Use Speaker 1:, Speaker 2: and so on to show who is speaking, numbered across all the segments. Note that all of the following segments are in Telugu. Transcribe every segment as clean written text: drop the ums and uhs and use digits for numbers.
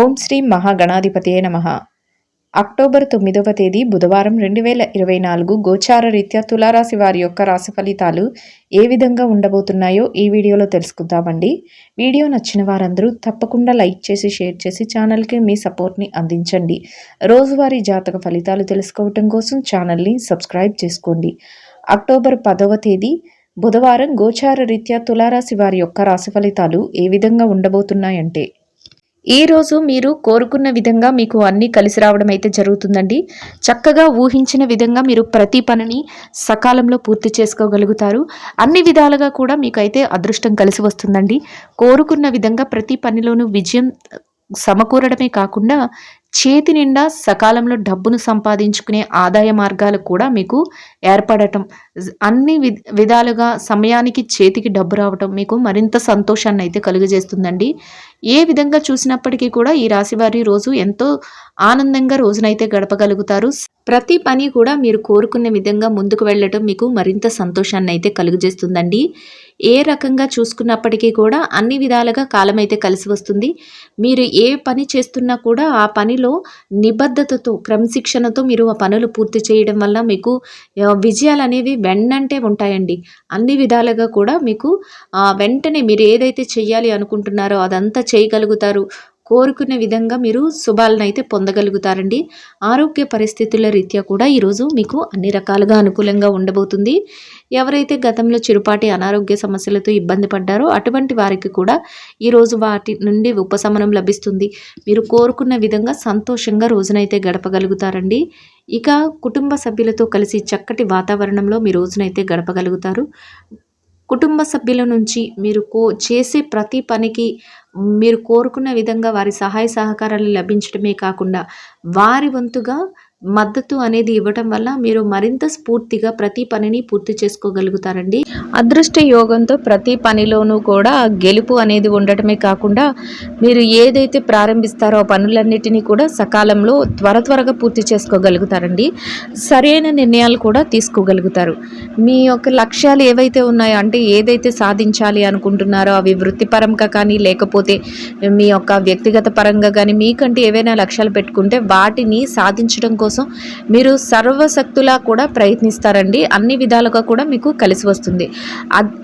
Speaker 1: ఓం శ్రీ మహాగణాధిపతయే నమః. అక్టోబర్ 9వ తేదీ బుధవారం 2024 గోచార రీత్యా తులారాశి వారి యొక్క రాశి ఫలితాలు ఏ విధంగా ఉండబోతున్నాయో ఈ వీడియోలో తెలుసుకుందామండి. వీడియో నచ్చిన వారందరూ తప్పకుండా లైక్ చేసి షేర్ చేసి ఛానల్కి మీ సపోర్ట్ని అందించండి. రోజువారీ జాతక ఫలితాలు తెలుసుకోవటం కోసం ఛానల్ని సబ్స్క్రైబ్ చేసుకోండి. అక్టోబర్ 10వ తేదీ బుధవారం గోచార రీత్యా తులారాశి వారి యొక్క రాశి ఫలితాలు ఏ విధంగా ఉండబోతున్నాయంటే, ఈ రోజు మీరు కోరుకున్న విధంగా మీకు అన్నీ కలిసి రావడం అయితే జరుగుతుందండి. చక్కగా ఊహించిన విధంగా మీరు ప్రతి పనిని సకాలంలో పూర్తి చేసుకోగలుగుతారు. అన్ని విధాలుగా కూడా మీకు అయితే అదృష్టం కలిసి వస్తుందండి. కోరుకున్న విధంగా ప్రతి పనిలోనూ విజయం సమకూరడమే కాకుండా చేతి నిండా సకాలంలో డబ్బును సంపాదించుకునే ఆదాయ మార్గాలు కూడా మీకు ఏర్పడటం, అన్ని విధాలుగా సమయానికి చేతికి డబ్బు రావటం మీకు మరింత సంతోషాన్ని అయితే కలుగజేస్తుందండి. ఏ విధంగా చూసినప్పటికీ కూడా ఈ రాశి వారి రోజు ఎంతో ఆనందంగా రోజునైతే గడపగలుగుతారు. ప్రతి పని కూడా మీరు కోరుకున్న విధంగా ముందుకు వెళ్ళటం మీకు మరింత సంతోషాన్ని అయితే కలుగజేస్తుందండి. ఏ రకంగా చూసుకున్నప్పటికీ కూడా అన్ని విధాలుగా కాలం అయితే కలిసి వస్తుంది. మీరు ఏ పని చేస్తున్నా కూడా ఆ పనిలో నిబద్ధతతో క్రమశిక్షణతో మీరు ఆ పనులు పూర్తి చేయడం వల్ల మీకు విజయాలు అనేవి వెన్నంటే ఉంటాయండి. అన్ని విధాలుగా కూడా మీకు వెంటనే మీరు ఏదైతే చెయ్యాలి అనుకుంటున్నారో అదంతా చేయగలుగుతారు. కోరుకునే విధంగా మీరు శుభాలను అయితే పొందగలుగుతారండి. ఆరోగ్య పరిస్థితుల రీత్యా కూడా ఈరోజు మీకు అన్ని రకాలుగా అనుకూలంగా ఉండబోతుంది. ఎవరైతే గతంలో చిరుపాటి అనారోగ్య సమస్యలతో ఇబ్బంది పడ్డారో అటువంటి వారికి కూడా ఈరోజు వాటి నుండి ఉపశమనం లభిస్తుంది. మీరు కోరుకున్న విధంగా సంతోషంగా రోజునైతే గడపగలుగుతారండి. ఇక కుటుంబ సభ్యులతో కలిసి చక్కటి వాతావరణంలో మీ రోజునైతే గడపగలుగుతారు. కుటుంబ సభ్యుల నుంచి మీరు చేసే ప్రతి పనికి మీరు కోరుకున్న విధంగా వారి సహాయ సహకారాలు లభించడమే కాకుండా వారి వంతుగా మద్దతు అనేది ఇవ్వటం వల్ల మీరు మరింత స్ఫూర్తిగా ప్రతి పనిని పూర్తి చేసుకోగలుగుతారండి. అదృష్ట యోగంతో ప్రతి పనిలోనూ కూడా గెలుపు అనేది ఉండటమే కాకుండా మీరు ఏదైతే ప్రారంభిస్తారో ఆ పనులన్నిటినీ కూడా సకాలంలో త్వరగా పూర్తి చేసుకోగలుగుతారండి. సరైన నిర్ణయాలు కూడా తీసుకోగలుగుతారు. మీ యొక్క లక్ష్యాలు ఏవైతే ఉన్నాయో, అంటే ఏదైతే సాధించాలి అనుకుంటున్నారో అవి వృత్తిపరంగా కానీ లేకపోతే మీ యొక్క వ్యక్తిగత పరంగా కానీ మీకంటే ఏవైనా లక్ష్యాలు పెట్టుకుంటే వాటిని సాధించడం కోసం మీరు సర్వశక్తులా కూడా ప్రయత్నిస్తారండి. అన్ని విధాలుగా కూడా మీకు కలిసి వస్తుంది.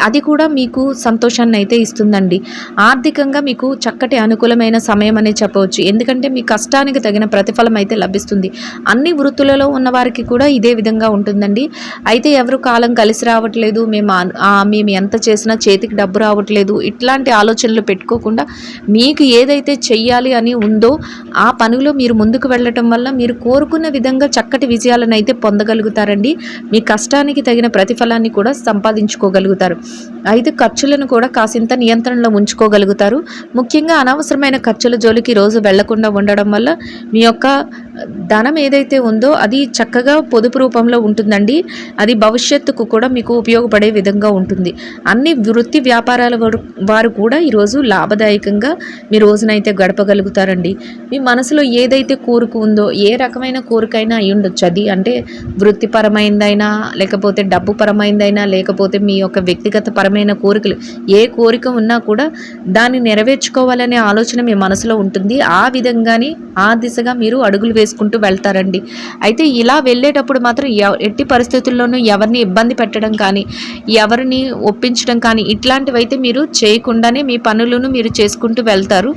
Speaker 1: అది కూడా మీకు సంతోషాన్ని అయితే ఇస్తుందండి. ఆర్థికంగా మీకు చక్కటి అనుకూలమైన సమయం అని చెప్పవచ్చు. ఎందుకంటే మీ కష్టానికి తగిన ప్రతిఫలం అయితే లభిస్తుంది. అన్ని వృత్తులలో ఉన్న వారికి కూడా ఇదే విధంగా ఉంటుందండి. అయితే ఎవరు కాలం కలిసి రావట్లేదు, మేము ఎంత చేసినా చేతికి డబ్బు రావట్లేదు, ఇట్లాంటి ఆలోచనలు పెట్టుకోకుండా మీకు ఏదైతే చెయ్యాలి అని ఉందో ఆ పనిలో మీరు ముందుకు వెళ్ళటం వల్ల మీరు కోరుకున్న విధంగా చక్కటి విజయాలను అయితే పొందగలుగుతారండి. మీ కష్టానికి తగిన ప్రతిఫలాన్ని కూడా సంపాదించుకోగలుగుతారు. అయితే ఖర్చులను కూడా కాసింత నియంత్రణలో ఉంచుకోగలుగుతారు. ముఖ్యంగా అనవసరమైన ఖర్చుల జోలికి రోజు వెళ్లకుండా ఉండడం వల్ల మీ యొక్క ధనం ఏదైతే ఉందో అది చక్కగా పొదుపు రూపంలో ఉంటుందండి. అది భవిష్యత్తుకు కూడా మీకు ఉపయోగపడే విధంగా ఉంటుంది. అన్ని వృత్తి వ్యాపారాల వారు కూడా ఈరోజు లాభదాయకంగా మీ రోజునైతే గడపగలుగుతారండి. మీ మనసులో ఏదైతే కోరిక ఉందో, ఏ రకమైన కోరికైనా అయి ఉండొచ్చు. అది అంటే వృత్తిపరమైందైనా లేకపోతే డబ్బు పరమైందైనా లేకపోతే మీ యొక్క వ్యక్తిగత పరమైన కోరికలు, ఏ కోరిక ఉన్నా కూడా దాన్ని నెరవేర్చుకోవాలనే ఆలోచన మీ మనసులో ఉంటుంది. ఆ విధంగానే ఆ దిశగా మీరు అడుగులు వేసుకుంటూ వెళ్తారండి. అయితే ఇలా వెళ్ళేటప్పుడు మాత్రం ఎట్టి పరిస్థితుల్లోనూ ఎవరిని ఇబ్బంది పెట్టడం కానీ ఎవరిని ఒప్పించడం కానీ ఇట్లాంటివైతే మీరు చేయకుండానే మీ పనులను మీరు చేసుకుంటూ వెళ్తారు.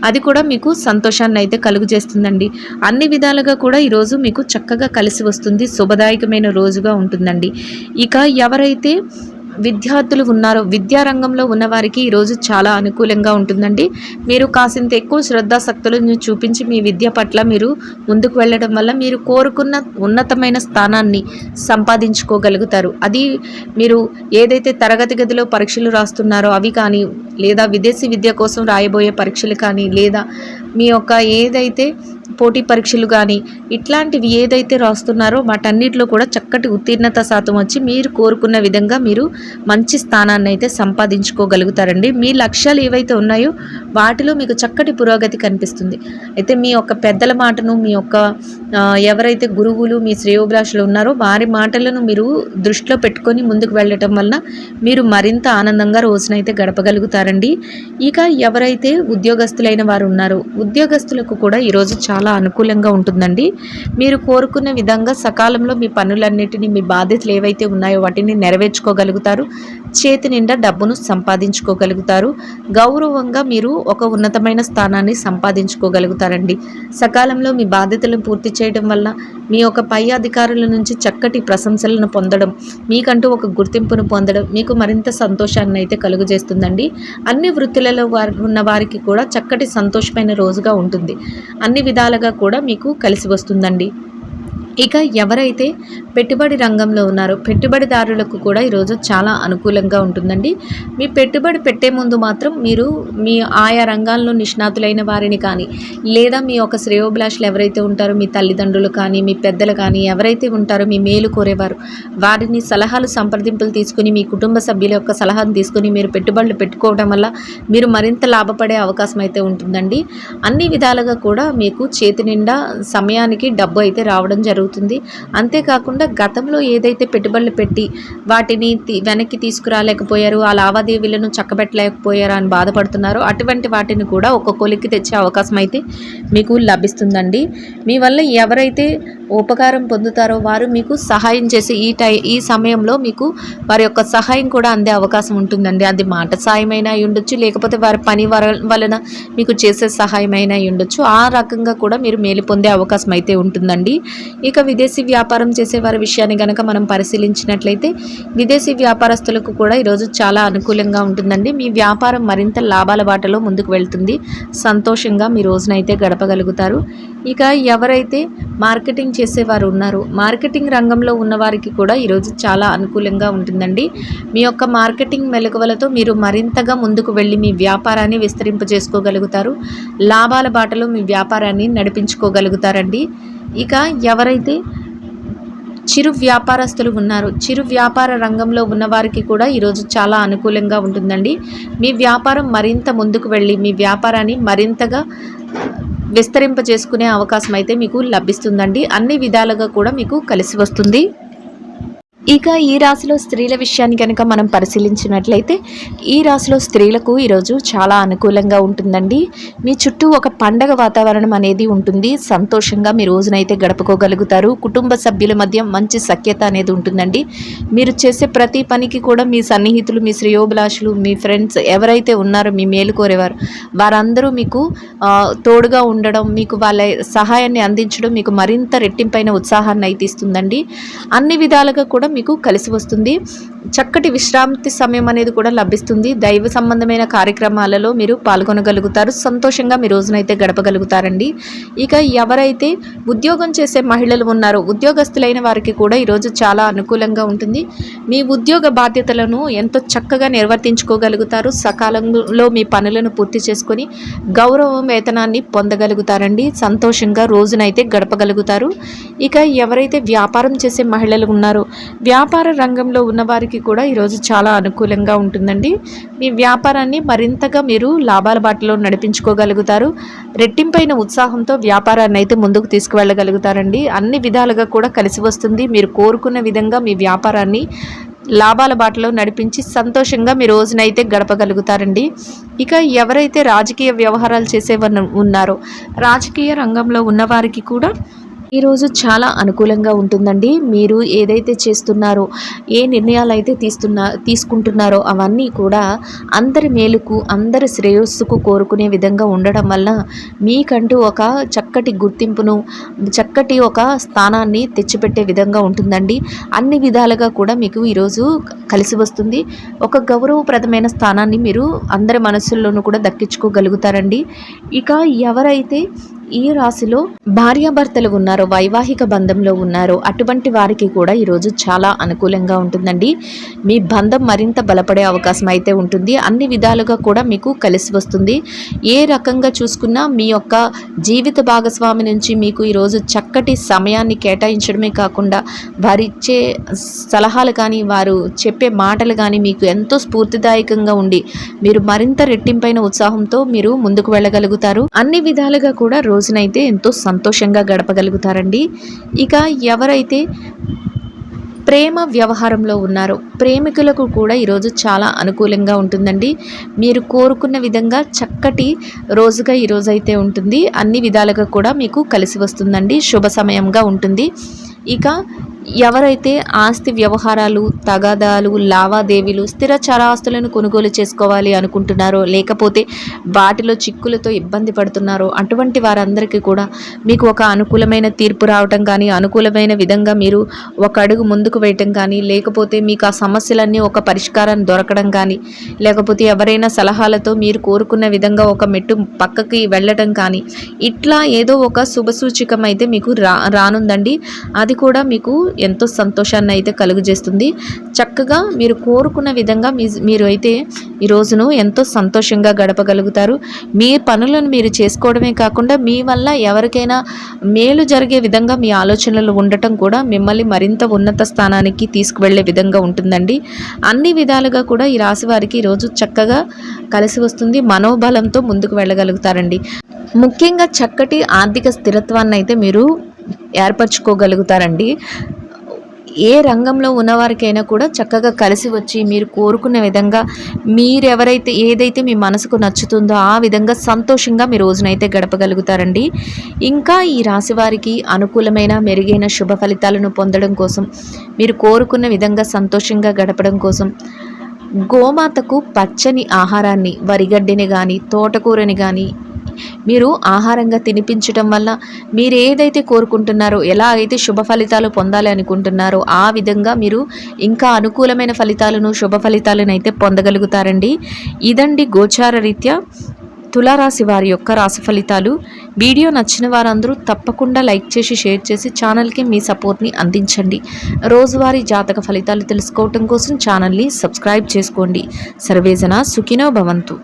Speaker 1: అది కూడా మీకు సంతోషాన్ని అయితే కలుగజేస్తుందండి. అన్ని విధాలుగా కూడా ఈరోజు మీకు చక్కగా కలిసి వస్తుంది. శుభదాయకమైన రోజుగా ఉంటుందండి. ఇక ఎవరైతే విద్యార్థులు ఉన్నారో, విద్యారంగంలో ఉన్నవారికి ఈరోజు చాలా అనుకూలంగా ఉంటుందండి. మీరు కాసింత ఎక్కువ శ్రద్ధాశక్తులను చూపించి మీ విద్య పట్ల మీరు ముందుకు వెళ్ళడం వల్ల మీరు కోరుకున్న ఉన్నతమైన స్థానాన్ని సంపాదించుకోగలుగుతారు. అది మీరు ఏదైతే తరగతి గదిలో పరీక్షలు రాస్తున్నారో అవి కానీ, లేదా విదేశీ విద్య కోసం రాయబోయే పరీక్షలు కానీ, లేదా మీ యొక్క ఏదైతే పోటీ పరీక్షలు కానీ ఇట్లాంటివి ఏదైతే రాస్తున్నారో వాటన్నిటిలో కూడా చక్కటి ఉత్తీర్ణత శాతం వచ్చి మీరు కోరుకున్న విధంగా మీరు మంచి స్థానాన్ని అయితే సంపాదించుకోగలుగుతారండి. మీ లక్ష్యాలు ఏవైతే ఉన్నాయో వాటిలో మీకు చక్కటి పురోగతి కనిపిస్తుంది. అయితే మీ యొక్క పెద్దల మాటను, మీ యొక్క ఎవరైతే గురువులు మీ శ్రేయోభిలాషులు ఉన్నారో వారి మాటలను మీరు దృష్టిలో పెట్టుకొని ముందుకు వెళ్ళటం వలన మీరు మరింత ఆనందంగా రోజునైతే గడపగలుగుతారండి. ఇక ఎవరైతే ఉద్యోగస్తులైన వారు ఉన్నారో ఉద్యోగస్తులకు కూడా ఈరోజు చాలా అనుకూలంగా ఉంటుందండి. మీరు కోరుకున్న విధంగా సకాలంలో మీ పనులన్నిటినీ, మీ బాధ్యతలు ఏవైతే ఉన్నాయో వాటిని నెరవేర్చుకోగలుగుతారు. చేతి నిండా డబ్బును సంపాదించుకోగలుగుతారు. గౌరవంగా మీరు ఒక ఉన్నతమైన స్థానాన్ని సంపాదించుకోగలుగుతారండి. సకాలంలో మీ బాధ్యతలను పూర్తి చేయడం వల్ల మీ యొక్క పై అధికారుల నుంచి చక్కటి ప్రశంసలను పొందడం, మీకంటూ ఒక గుర్తింపును పొందడం మీకు మరింత సంతోషాన్ని అయితే కలుగజేస్తుందండి. అన్ని వృత్తులలో ఉన్న వారికి కూడా చక్కటి సంతోషమైన రోజుగా ఉంటుంది. అన్ని విధాలుగా కూడా మీకు కలిసి వస్తుందండి. ఇక ఎవరైతే పెట్టుబడి రంగంలో ఉన్నారో పెట్టుబడిదారులకు కూడా ఈరోజు చాలా అనుకూలంగా ఉంటుందండి. మీ పెట్టుబడి పెట్టే ముందు మాత్రం మీరు మీ ఆయా రంగాల్లో నిష్ణాతులైన వారిని కానీ, లేదా మీ యొక్క శ్రేయోభిలాషులు ఎవరైతే ఉంటారో మీ తల్లిదండ్రులు కానీ, మీ పెద్దలు కానీ ఎవరైతే ఉంటారో మీ మేలు కోరేవారు వారిని సలహాలు సంప్రదింపులు తీసుకుని, మీ కుటుంబ సభ్యుల యొక్క సలహాను తీసుకుని మీరు పెట్టుబడులు పెట్టుకోవడం వల్ల మీరు మరింత లాభపడే అవకాశం అయితే ఉంటుందండి. అన్ని విధాలుగా కూడా మీకు చేతి నిండా సమయానికి డబ్బు అయితే రావడం జరుగుతుంది. అంతేకాకుండా గతంలో ఏదైతే పెట్టుబడులు పెట్టి వాటిని వెనక్కి తీసుకురాలేకపోయారు, ఆ లావాదేవీలను చక్కబెట్టలేకపోయారు అని బాధపడుతున్నారో అటువంటి వాటిని కూడా ఒక కొలిక్కి తెచ్చే అవకాశం అయితే మీకు లభిస్తుందండి. మీ వల్ల ఎవరైతే ఉపకారం పొందుతారో వారు మీకు సహాయం చేసి ఈ సమయంలో మీకు వారి యొక్క సహాయం కూడా అందే అవకాశం ఉంటుందండి. అది మాట సాయమైనా అయి ఉండొచ్చు, లేకపోతే వారి పని వలన మీకు చేసే సహాయమైనా అయి ఉండొచ్చు. ఆ రకంగా కూడా మీరు మేలు పొందే అవకాశం అయితే ఉంటుందండి. ఇక విదేశీ వ్యాపారం చేసే వారి విషయాన్ని కనుక మనం పరిశీలించినట్లయితే విదేశీ వ్యాపారస్తులకు కూడా ఈరోజు చాలా అనుకూలంగా ఉంటుందండి. మీ వ్యాపారం మరింత లాభాల బాటలో ముందుకు వెళ్తుంది. సంతోషంగా మీ రోజునైతే గడపగలుగుతారు. ఇక ఎవరైతే మార్కెటింగ్ చేసేవారు ఉన్నారో మార్కెటింగ్ రంగంలో ఉన్నవారికి కూడా ఈరోజు చాలా అనుకూలంగా ఉంటుందండి. మీ యొక్క మార్కెటింగ్ మెలకువలతో మీరు మరింతగా ముందుకు వెళ్ళి మీ వ్యాపారాన్ని విస్తరింపజేసుకోగలుగుతారు. లాభాల బాటలో మీ వ్యాపారాన్ని నడిపించుకోగలుగుతారండి. ఇక ఎవరైతే చిరు వ్యాపారస్తులు ఉన్నారు, చిరు వ్యాపార రంగంలో ఉన్నవారికి కూడా ఈరోజు చాలా అనుకూలంగా ఉంటుందండి. మీ వ్యాపారం మరింత ముందుకు వెళ్ళి మీ వ్యాపారాన్ని మరింతగా విస్తరింపజేసుకునే అవకాశం అయితే మీకు లభిస్తుందండి. అన్ని విధాలుగా కూడా మీకు కలిసి వస్తుంది. ఇక ఈ రాశిలో స్త్రీల విషయాన్ని కనుక మనం పరిశీలించినట్లయితే ఈ రాశిలో స్త్రీలకు ఈరోజు చాలా అనుకూలంగా ఉంటుందండి. మీ చుట్టూ ఒక పండగ వాతావరణం అనేది ఉంటుంది. సంతోషంగా మీ రోజునైతే గడుపుకోగలుగుతారు. కుటుంబ సభ్యుల మధ్య మంచి సఖ్యత అనేది ఉంటుందండి. మీరు చేసే ప్రతి పనికి కూడా మీ సన్నిహితులు, మీ శ్రేయోభిలాషులు, మీ ఫ్రెండ్స్ ఎవరైతే ఉన్నారో మీ మేలు కోరేవారు వారందరూ మీకు తోడుగా ఉండడం, మీకు వాళ్ళ సహాయాన్ని అందించడం మీకు మరింత రెట్టింపైన ఉత్సాహాన్ని అయితే ఇస్తుందండి. అన్ని విధాలుగా కూడా మీకు కలిసి వస్తుంది. చక్కటి విశ్రాంతి సమయం అనేది కూడా లభిస్తుంది. దైవ సంబంధమైన కార్యక్రమాలలో మీరు పాల్గొనగలుగుతారు. సంతోషంగా మీ రోజునైతే గడపగలుగుతారండి. ఇక ఎవరైతే ఉద్యోగం చేసే మహిళలు ఉన్నారో ఉద్యోగస్తులైన వారికి కూడా ఈరోజు చాలా అనుకూలంగా ఉంటుంది. మీ ఉద్యోగ బాధ్యతలను ఎంతో చక్కగా నిర్వర్తించుకోగలుగుతారు. సకాలంలో మీ పనులను పూర్తి చేసుకొని గౌరవం వేతనాన్ని పొందగలుగుతారండి. సంతోషంగా రోజునైతే గడపగలుగుతారు. ఇక ఎవరైతే వ్యాపారం చేసే మహిళలు ఉన్నారో వ్యాపార రంగంలో ఉన్నవారికి కూడా ఈరోజు చాలా అనుకూలంగా ఉంటుందండి. మీ వ్యాపారాన్ని మరింతగా మీరు లాభాల బాటలో నడిపించుకోగలుగుతారు. రెట్టింపైన ఉత్సాహంతో వ్యాపారాన్ని అయితే ముందుకు తీసుకువెళ్ళగలుగుతారండి. అన్ని విధాలుగా కూడా కలిసి వస్తుంది. మీరు కోరుకున్న విధంగా మీ వ్యాపారాన్ని లాభాల బాటలో నడిపించి సంతోషంగా మీ రోజునైతే గడపగలుగుతారండి. ఇక ఎవరైతే రాజకీయ వ్యవహారాలు చేసేవారు ఉన్నారో రాజకీయ రంగంలో ఉన్నవారికి కూడా ఈరోజు చాలా అనుకూలంగా ఉంటుందండి. మీరు ఏదైతే చేస్తున్నారో ఏ నిర్ణయాలు అయితే తీసుకుంటున్నారో అవన్నీ కూడా అందరి మేలుకు, అందరి శ్రేయస్సుకు కోరుకునే విధంగా ఉండడం వల్ల మీకంటూ ఒక చక్కటి గుర్తింపును, చక్కటి ఒక స్థానాన్ని తెచ్చిపెట్టే విధంగా ఉంటుందండి. అన్ని విధాలుగా కూడా మీకు ఈరోజు కలిసి వస్తుంది. ఒక గౌరవప్రదమైన స్థానాన్ని మీరు అందరి మనస్సుల్లోనూ కూడా దక్కించుకోగలుగుతారండి. ఇక ఎవరైతే ఈ రాశిలో భార్యాభర్తలు ఉన్నారో వైవాహిక బంధంలో ఉన్నారో అటువంటి వారికి కూడా ఈరోజు చాలా అనుకూలంగా ఉంటుందండి. మీ బంధం మరింత బలపడే అవకాశం అయితే ఉంటుంది. అన్ని విధాలుగా కూడా మీకు కలిసి వస్తుంది. ఏ రకంగా చూసుకున్నా మీ యొక్క జీవిత భాగస్వామి నుంచి మీకు ఈరోజు చక్కటి సమయాన్ని కేటాయించడమే కాకుండా వారిచ్చే సలహాలు కానీ వారు చెప్పే మాటలు కానీ మీకు ఎంతో స్ఫూర్తిదాయకంగా ఉండి మీరు మరింత రెట్టింపైన ఉత్సాహంతో మీరు ముందుకు వెళ్ళగలుగుతారు. అన్ని విధాలుగా కూడా రోజునైతే ఎంతో సంతోషంగా గడపగలుగుతారండి. ఇక ఎవరైతే ప్రేమ వ్యవహారంలో ఉన్నారో ప్రేమికులకు కూడా ఈరోజు చాలా అనుకూలంగా ఉంటుందండి. మీరు కోరుకున్న విధంగా చక్కటి రోజుగా ఈరోజైతే ఉంటుంది. అన్ని విధాలుగా కూడా మీకు కలిసి వస్తుందండి. శుభ సమయంగా ఉంటుంది. ఇక ఎవరైతే ఆస్తి వ్యవహారాలు, తగాదాలు, లావాదేవీలు, స్థిర చరాస్తులను కొనుగోలు చేసుకోవాలి అనుకుంటున్నారో, లేకపోతే వాటిలో చిక్కులతో ఇబ్బంది పడుతున్నారో అటువంటి వారందరికీ కూడా మీకు ఒక అనుకూలమైన తీర్పు రావటం కానీ, అనుకూలమైన విధంగా మీరు ఒక అడుగు ముందుకు వేయటం కానీ, లేకపోతే మీకు ఆ సమస్యలన్నీ ఒక పరిష్కారం దొరకడం కానీ, లేకపోతే ఎవరైనా సలహాలతో మీరు కోరుకున్న విధంగా ఒక మెట్టు పక్కకి వెళ్ళటం కానీ, ఇట్లా ఏదో ఒక శుభసూచకం అయితే మీకు రానుందండి. అది కూడా మీకు ఎంతో సంతోషాన్ని అయితే కలుగజేస్తుంది. చక్కగా మీరు కోరుకున్న విధంగా మీరు అయితే ఈ రోజును ఎంతో సంతోషంగా గడపగలుగుతారు. మీ పనులను మీరు చేసుకోవడమే కాకుండా మీ వల్ల ఎవరికైనా మేలు జరిగే విధంగా మీ ఆలోచనలు ఉండటం కూడా మిమ్మల్ని మరింత ఉన్నత స్థానానికి తీసుకువెళ్ళే విధంగా ఉంటుందండి. అన్ని విధాలుగా కూడా ఈ రాశి వారికి ఈరోజు చక్కగా కలిసి వస్తుంది. మనోబలంతో ముందుకు వెళ్ళగలుగుతారండి. ముఖ్యంగా చక్కటి ఆర్థిక స్థిరత్వాన్ని అయితే మీరు ఏర్పరచుకోగలుగుతారండి. ఏ రంగంలో ఉన్నవారికైనా కూడా చక్కగా కలిసి వచ్చి మీరు కోరుకున్న విధంగా ఏదైతే మీ మనసుకు నచ్చుతుందో ఆ విధంగా సంతోషంగా మీ రోజునైతే గడపగలుగుతారండి. ఇంకా ఈ రాశి వారికి అనుకూలమైన మెరుగైన శుభ ఫలితాలను పొందడం కోసం, మీరు కోరుకున్న విధంగా సంతోషంగా గడపడం కోసం గోమాతకు పచ్చని ఆహారాన్ని, వరిగడ్డిని కానీ, తోటకూరని కానీ మీరు ఆహారంగా తినిపించటం వల్ల మీరు ఏదైతే కోరుకుంటున్నారో, ఎలా అయితే శుభ ఫలితాలు పొందాలి అనుకుంటున్నారో ఆ విధంగా మీరు ఇంకా అనుకూలమైన ఫలితాలను, శుభ ఫలితాలను అయితే పొందగలుగుతారండి. ఇదండి గోచార రీత్యా తులారాశి వారి యొక్క రాశి ఫలితాలు. వీడియో నచ్చిన వారందరూ తప్పకుండా లైక్ చేసి, షేర్ చేసి ఛానల్కి మీ సపోర్ట్ని అందించండి. రోజువారీ జాతక ఫలితాలు తెలుసుకోవటం కోసం ఛానల్ని సబ్స్క్రైబ్ చేసుకోండి. సర్వేజన సుఖినో భవంతు.